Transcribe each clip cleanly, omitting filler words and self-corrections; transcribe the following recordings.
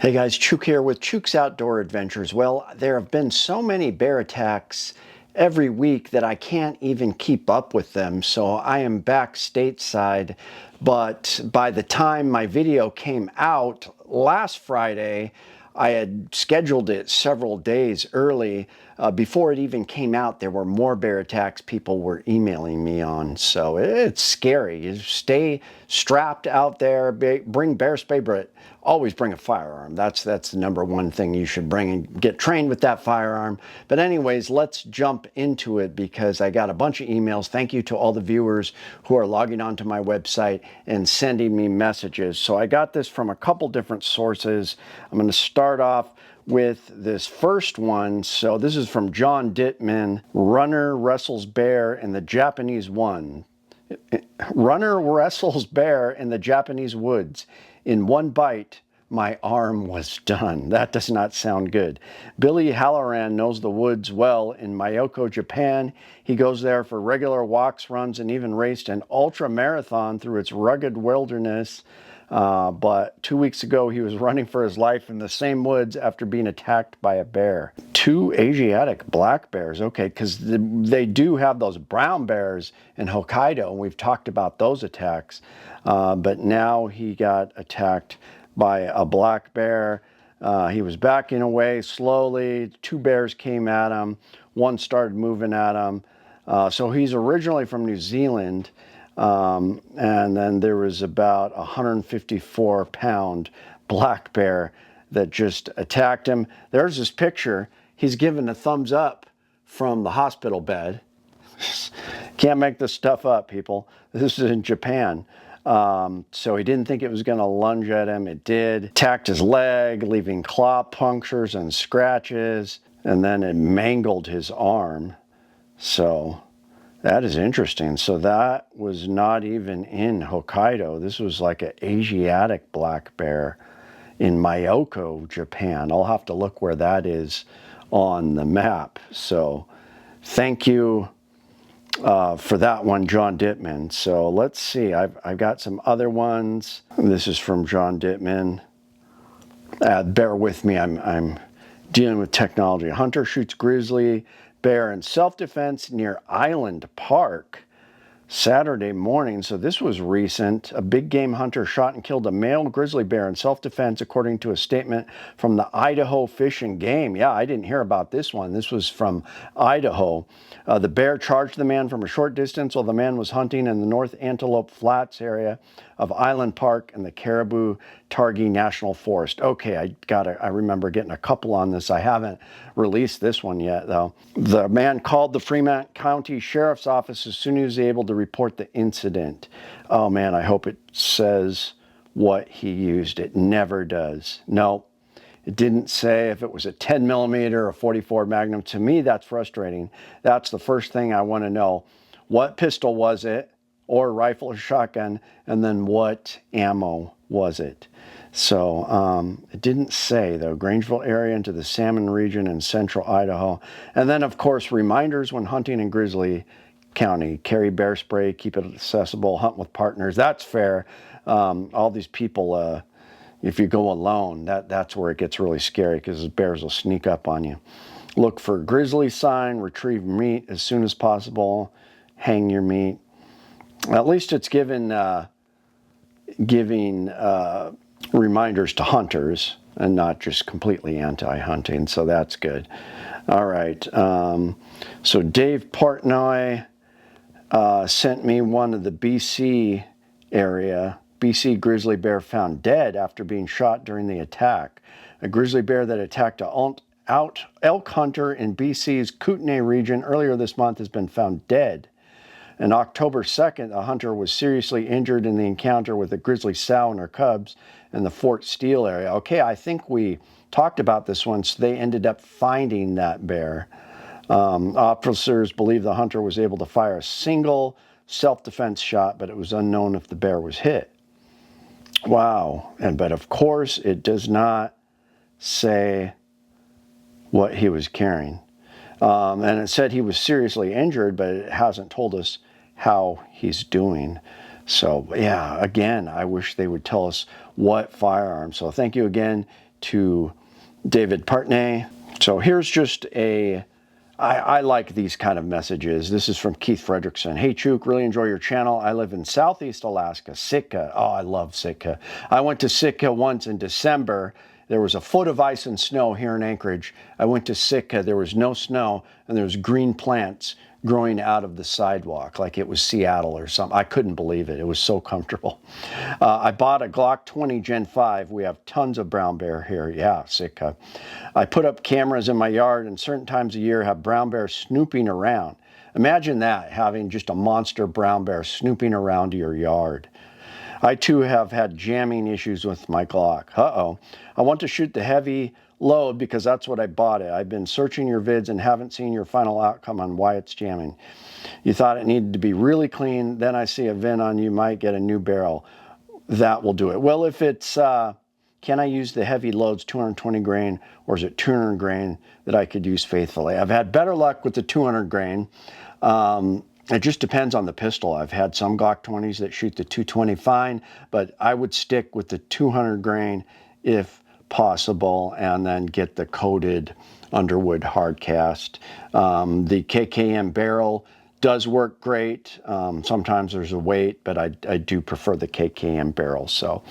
Hey guys, Chuke here with Chuke's Outdoor Adventures. Well, there have been so many bear attacks every week that I can't even keep up with them, so I am back stateside. But by the time my video came out last Friday, I had scheduled it several days early. Before it even came out, there were more bear attacks people were emailing me on. So it's scary. You stay strapped out there, bring bear spray, but always bring a firearm. That's the number one thing you should bring and get trained with that firearm. But anyways, let's jump into it because I got a bunch of emails. Thank you to all the viewers who are logging onto my website and sending me messages. So I got this from a couple different sources. I'm going to start off with this first one. So this is from John Dittman. Runner wrestles bear in the Japanese one. Runner wrestles bear in the Japanese woods. In one bite, my arm was done. That does not sound good. Billy Halloran knows the woods well in Myoko, Japan. He goes there for regular walks, runs, and even raced an ultra marathon through its rugged wilderness. But 2 weeks ago, he was running for his life in the same woods after being attacked by a bear. 2 Asiatic black bears. Okay, because they do have those brown bears in Hokkaido, and we've talked about those attacks. But now he got attacked by a black bear. He was backing away slowly. 2 bears came at him. One started moving at him. So he's originally from New Zealand. And then there was about a 154-pound black bear that just attacked him. There's this picture. He's given a thumbs up from the hospital bed. Can't make this stuff up, people. This is in Japan. So he didn't think it was going to lunge at him. It did. Attacked his leg, leaving claw punctures and scratches. And then it mangled his arm. So that is interesting. So that was not even in Hokkaido. This was like an Asiatic black bear in Myoko, Japan. I'll have to look where that is on the map. So thank you for that one, John Dittman. So let's see. I've got some other ones. This is from John Dittman. Bear with me. I'm dealing with technology. A hunter shoots grizzly bear in self-defense near Island Park Saturday morning. So this was recent. A big game hunter shot and killed a male grizzly bear in self-defense, according to a statement from the Idaho Fish and Game. Yeah, I didn't hear about this one. This was from Idaho. The bear charged the man from a short distance while the man was hunting in the North Antelope Flats area of Island Park and the Caribou Targhee National Forest. Okay, I remember getting a couple on this. I haven't released this one yet, though. The man called the Fremont County Sheriff's Office as soon as he was able to report the incident. Oh man, I hope it says what he used. It never does. No, it didn't say if it was a 10 millimeter or 44 Magnum. To me, that's frustrating. That's the first thing I want to know. What pistol was it, or rifle or shotgun, and then what ammo was it? So it didn't say, though. Grangeville area into the Salmon region in central Idaho. And then, of course, reminders when hunting in Grizzly County. Carry bear spray, keep it accessible, hunt with partners. That's fair. All these people, if you go alone, that's where it gets really scary because bears will sneak up on you. Look for grizzly sign, retrieve meat as soon as possible, hang your meat. At least it's giving reminders to hunters and not just completely anti-hunting, so that's good. All right, so Dave Portnoy sent me one of the BC area. BC grizzly bear found dead after being shot during the attack. A grizzly bear that attacked an elk hunter in BC's Kootenay region earlier this month has been found dead. On October 2nd, a hunter was seriously injured in the encounter with a grizzly sow and her cubs in the Fort Steele area. Okay, I think we talked about this one. So they ended up finding that bear. Officers believe the hunter was able to fire a single self-defense shot, but it was unknown if the bear was hit. Wow. But of course, it does not say what he was carrying. And it said he was seriously injured, but it hasn't told us how he's doing. So yeah, again, I wish they would tell us what firearm. So thank you again to David Partney. So here's just I like these kind of messages. This is from Keith Fredrickson. Hey, Chuke, really enjoy your channel. I live in Southeast Alaska, Sitka. Oh, I love Sitka. I went to Sitka once in December. There was a foot of ice and snow here in Anchorage. I went to Sitka. There was no snow, and there was green plants growing out of the sidewalk like it was Seattle or something. I couldn't believe it. It was so comfortable. I bought a Glock 20 Gen 5. We have tons of brown bear here. Yeah, Sitka. I put up cameras in my yard and certain times a year have brown bears snooping around. Imagine that, having just a monster brown bear snooping around your yard. I too have had jamming issues with my Glock. Uh-oh. I want to shoot the heavy load because that's what I bought it. I've been searching your vids and haven't seen your final outcome on why it's jamming. You thought it needed to be really clean. Then I see a VIN on you might get a new barrel. That will do it. Well, if it's, can I use the heavy loads 220 grain or is it 200 grain that I could use faithfully? I've had better luck with the 200 grain. It just depends on the pistol. I've had some Glock 20s that shoot the 220 fine, but I would stick with the 200 grain if possible, and then get the coated Underwood hard cast. The KKM barrel does work great. Sometimes there's a weight, but I do prefer the KKM barrel. So,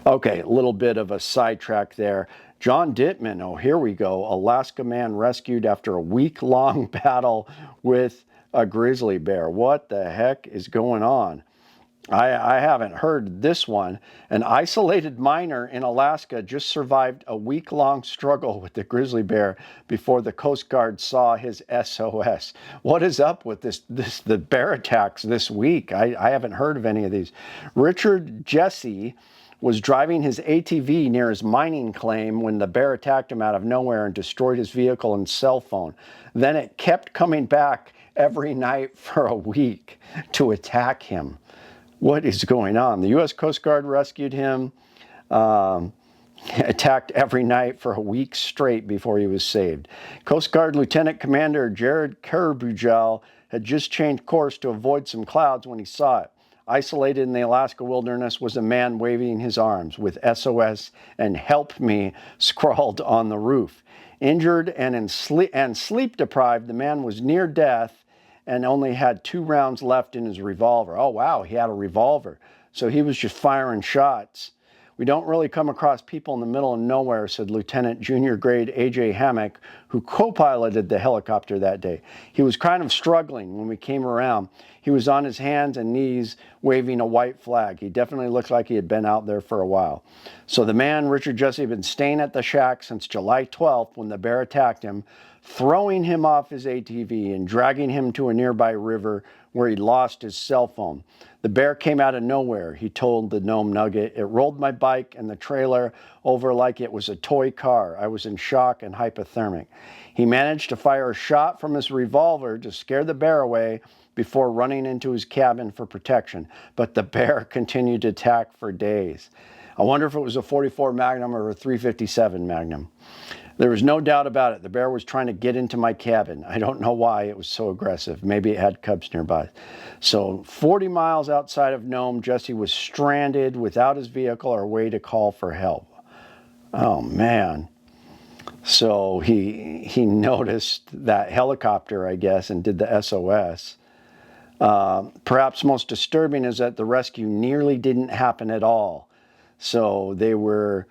okay, a little bit of a sidetrack there. John Dittman, oh, here we go. Alaska man rescued after a week-long battle with a grizzly bear. What the heck is going on? I haven't heard this one. An isolated miner in Alaska just survived a week-long struggle with the grizzly bear before the Coast Guard saw his SOS. What is up with the bear attacks this week? I haven't heard of any of these. Richard Jesse was driving his ATV near his mining claim when the bear attacked him out of nowhere and destroyed his vehicle and cell phone. Then it kept coming back every night for a week to attack him. What is going on? The U.S. Coast Guard rescued him, attacked every night for a week straight before he was saved. Coast Guard Lieutenant Commander Jared Kerbujal had just changed course to avoid some clouds when he saw it. Isolated in the Alaska wilderness was a man waving his arms with SOS and "Help Me" scrawled on the roof. Injured and sleep deprived, the man was near death and only had 2 rounds left in his revolver. Oh, wow, he had a revolver. So he was just firing shots. We don't really come across people in the middle of nowhere, said Lieutenant Junior Grade A.J. Hammock, who co-piloted the helicopter that day. He was kind of struggling when we came around. He was on his hands and knees waving a white flag. He definitely looked like he had been out there for a while. So the man, Richard Jesse, had been staying at the shack since July 12th when the bear attacked him, throwing him off his ATV and dragging him to a nearby river where he lost his cell phone. The bear came out of nowhere, he told the Gnome Nugget. It rolled my bike and the trailer over like it was a toy car. I was in shock and hypothermic. He managed to fire a shot from his revolver to scare the bear away before running into his cabin for protection. But the bear continued to attack for days. I wonder if it was a .44 Magnum or a .357 Magnum. There was no doubt about it. The bear was trying to get into my cabin. I don't know why it was so aggressive. Maybe it had cubs nearby. So 40 miles outside of Nome, Jesse was stranded without his vehicle or way to call for help. Oh, man. So he noticed that helicopter, I guess, and did the SOS. Perhaps most disturbing is that the rescue nearly didn't happen at all. So the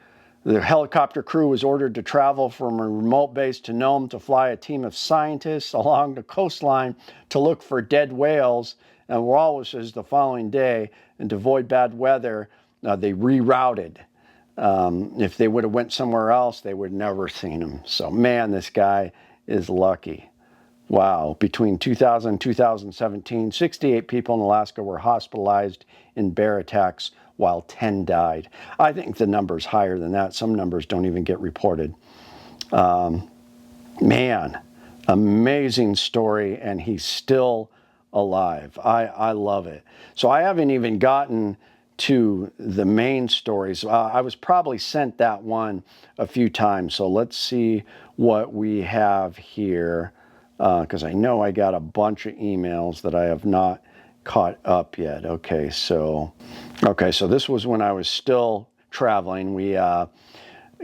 helicopter crew was ordered to travel from a remote base to Nome to fly a team of scientists along the coastline to look for dead whales. And walruses the following day, and to avoid bad weather, they rerouted. If they would have went somewhere else, they would never seen them. So, man, this guy is lucky. Wow. Between 2000 and 2017, 68 people in Alaska were hospitalized in bear attacks, while 10 died. I think the number's higher than that. Some numbers don't even get reported. Man, amazing story, and he's still alive. I love it. So I haven't even gotten to the main stories. I was probably sent that one a few times. So let's see what we have here, because I know I got a bunch of emails that I have not caught up yet. Okay, so this was when I was still traveling.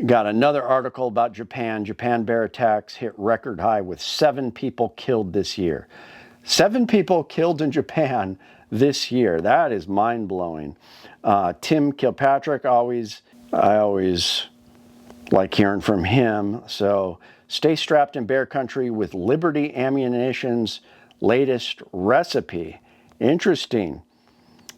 Got another article about Japan. Japan bear attacks hit record high with 7 people killed this year. 7 people killed in Japan this year. That is mind-blowing. Tim Kilpatrick, I always like hearing from him. So stay strapped in bear country with Liberty Ammunition's latest recipe. Interesting.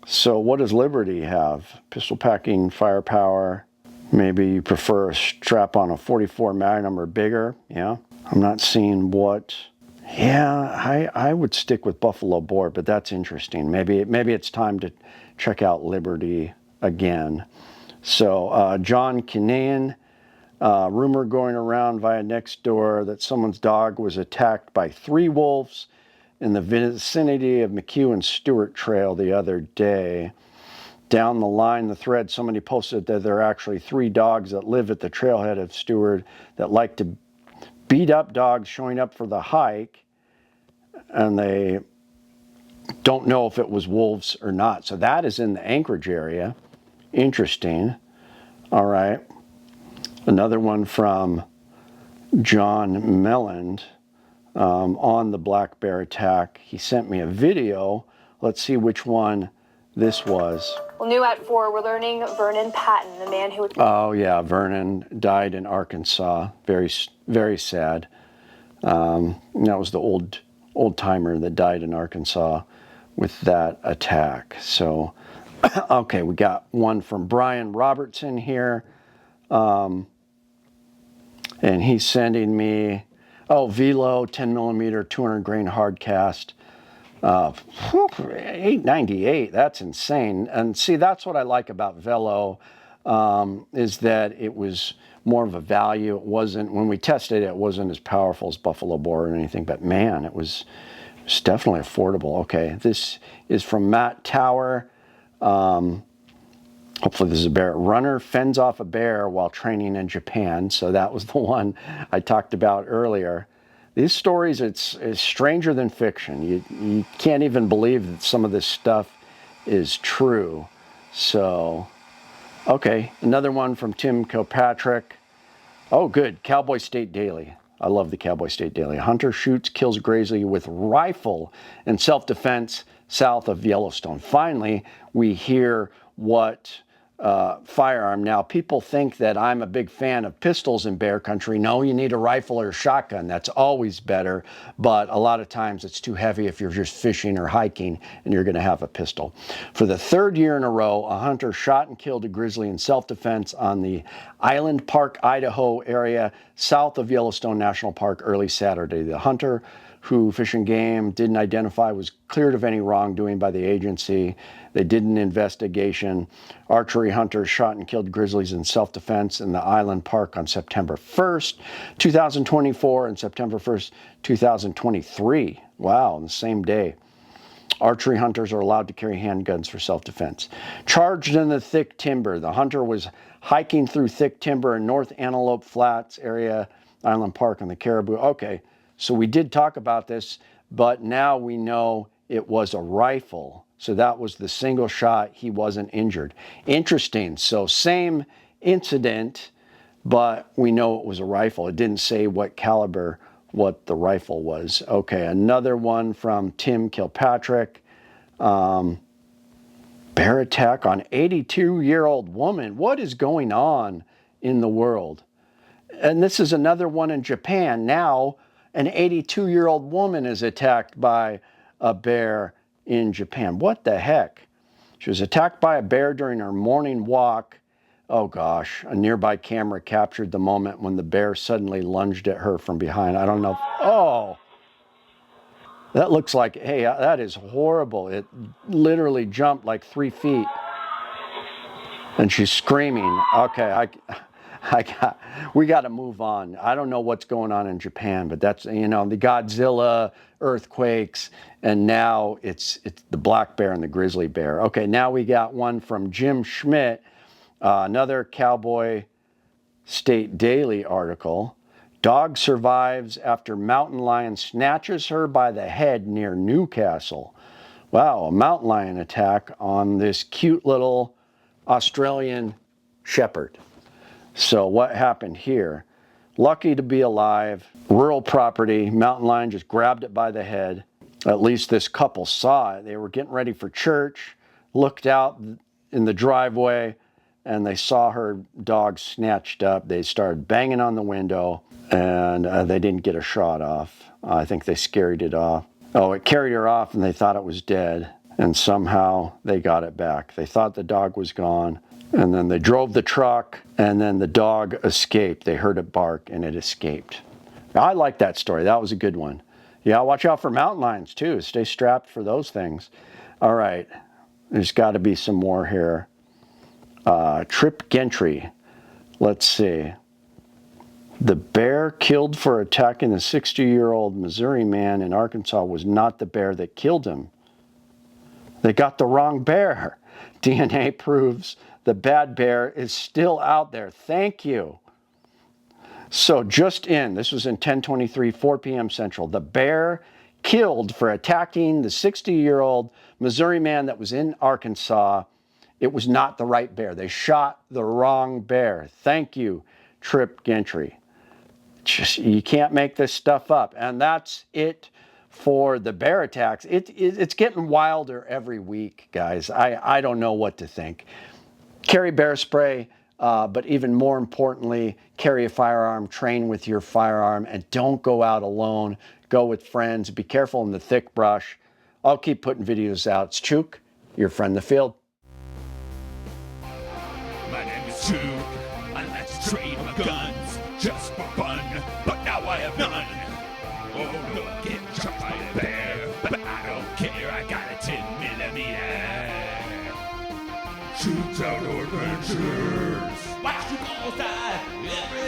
So what does Liberty have? Pistol packing, firepower. Maybe you prefer a strap on a 44 Magnum or bigger. Yeah, I'm not seeing what. Yeah, I would stick with Buffalo Boar, but that's interesting. Maybe it's time to check out Liberty again. So John Kinane, rumor going around via Nextdoor that someone's dog was attacked by 3 wolves in the vicinity of McHugh and Stewart Trail the other day. Down the line, the thread, somebody posted that there are actually 3 dogs that live at the trailhead of Stewart that like to beat up dogs showing up for the hike, and they don't know if it was wolves or not. So that is in the Anchorage area. Interesting. All right. Another one from John Melland on the black bear attack. He sent me a video. Let's see which one this was. Well, new at 4, we're learning Vernon Patton, the man who... Oh, yeah, Vernon died in Arkansas. Very, very sad. That was the old-timer that died in Arkansas with that attack. So, okay, we got one from Brian Robertson here. And he's sending me, Velo, 10 millimeter, 200 grain hard cast. 898, that's insane. And see, that's what I like about Velo, is that it was more of a value. It wasn't, when we tested it, it wasn't as powerful as Buffalo Boar or anything, but man, it was definitely affordable. Okay, this is from Matt Tower. Hopefully this is a bear. Runner fends off a bear while training in Japan. So that was the one I talked about earlier. These stories, it's stranger than fiction. You can't even believe that some of this stuff is true. So, okay, another one from Tim Kilpatrick. Oh, good, Cowboy State Daily. I love the Cowboy State Daily. Hunter shoots, kills Grizzly with rifle in self-defense south of Yellowstone. Finally, we hear what Firearm. Now, people think that I'm a big fan of pistols in bear country. No, you need a rifle or a shotgun. That's always better, but a lot of times it's too heavy if you're just fishing or hiking and you're going to have a pistol. For the 3rd year in a row, a hunter shot and killed a grizzly in self-defense on the Island Park, Idaho area south of Yellowstone National Park early Saturday. The hunter, who Fish and Game didn't identify, was cleared of any wrongdoing by the agency. They did an investigation. Archery hunters shot and killed grizzlies in self-defense in the Island Park on September 1st, 2024 and September 1st, 2023. Wow, on the same day. Archery hunters are allowed to carry handguns for self-defense. Charged in the thick timber. The hunter was hiking through thick timber in North Antelope Flats area, Island Park, on the Caribou. Okay, so we did talk about this, but now we know it was a rifle. So that was the single shot. He wasn't injured. Interesting. So same incident, but we know it was a rifle. It didn't say what caliber, what the rifle was. Okay, another one from Tim Kilpatrick. Bear attack on 82-year-old woman. What is going on in the world? And this is another one in Japan. Now, an 82-year-old woman is attacked by a bear in Japan. What the heck? She was attacked by a bear during her morning walk. Oh gosh, a nearby camera captured the moment when the bear suddenly lunged at her from behind. I don't know. Oh, that looks like, hey, that is horrible. It literally jumped like 3 feet. And she's screaming. Okay, we got to move on. I don't know what's going on in Japan, but that's, the Godzilla, earthquakes, and now it's the black bear and the grizzly bear. Okay, now we got one from Jim Schmidt, another Cowboy State Daily article. Dog survives after mountain lion snatches her by the head near Newcastle. Wow, a mountain lion attack on this cute little Australian shepherd. So what happened here? Lucky to be alive, rural property, mountain lion just grabbed it by the head. At least this couple saw it. They were getting ready for church, looked out in the driveway, and they saw her dog snatched up. They started banging on the window, and they didn't get a shot off. I think they scared it off. Oh, it carried her off, and they thought it was dead, and somehow they got it back. They thought the dog was gone, and then they drove the truck, and then the dog escaped. They heard it bark, and it escaped. I like that story. That was a good one. Yeah, watch out for mountain lions, too. Stay strapped for those things. All right, there's got to be some more here. Trip Gentry. Let's see. The bear killed for attacking a 60-year-old Missouri man in Arkansas was not the bear that killed him. They got the wrong bear. DNA proves the bad bear is still out there. Thank you. So just in, this was in 10:23, 4 p.m. Central, the bear killed for attacking the 60-year-old Missouri man that was in Arkansas. It was not the right bear. They shot the wrong bear. Thank you, Trip Gentry. You can't make this stuff up. And that's it for the bear attacks. It's getting wilder every week, guys. I don't know what to think. Carry bear spray, but even more importantly, carry a firearm, train with your firearm, and don't go out alone. Go with friends. Be careful in the thick brush. I'll keep putting videos out. It's Chuke, your friend in the field. My name is Chuke. I like to trade my guns just for fun, but now I have none. Oh, look, get shot by a bear, but I don't care. I got a 10mm. Chuke's Outdoor Adventures. Watch you all die every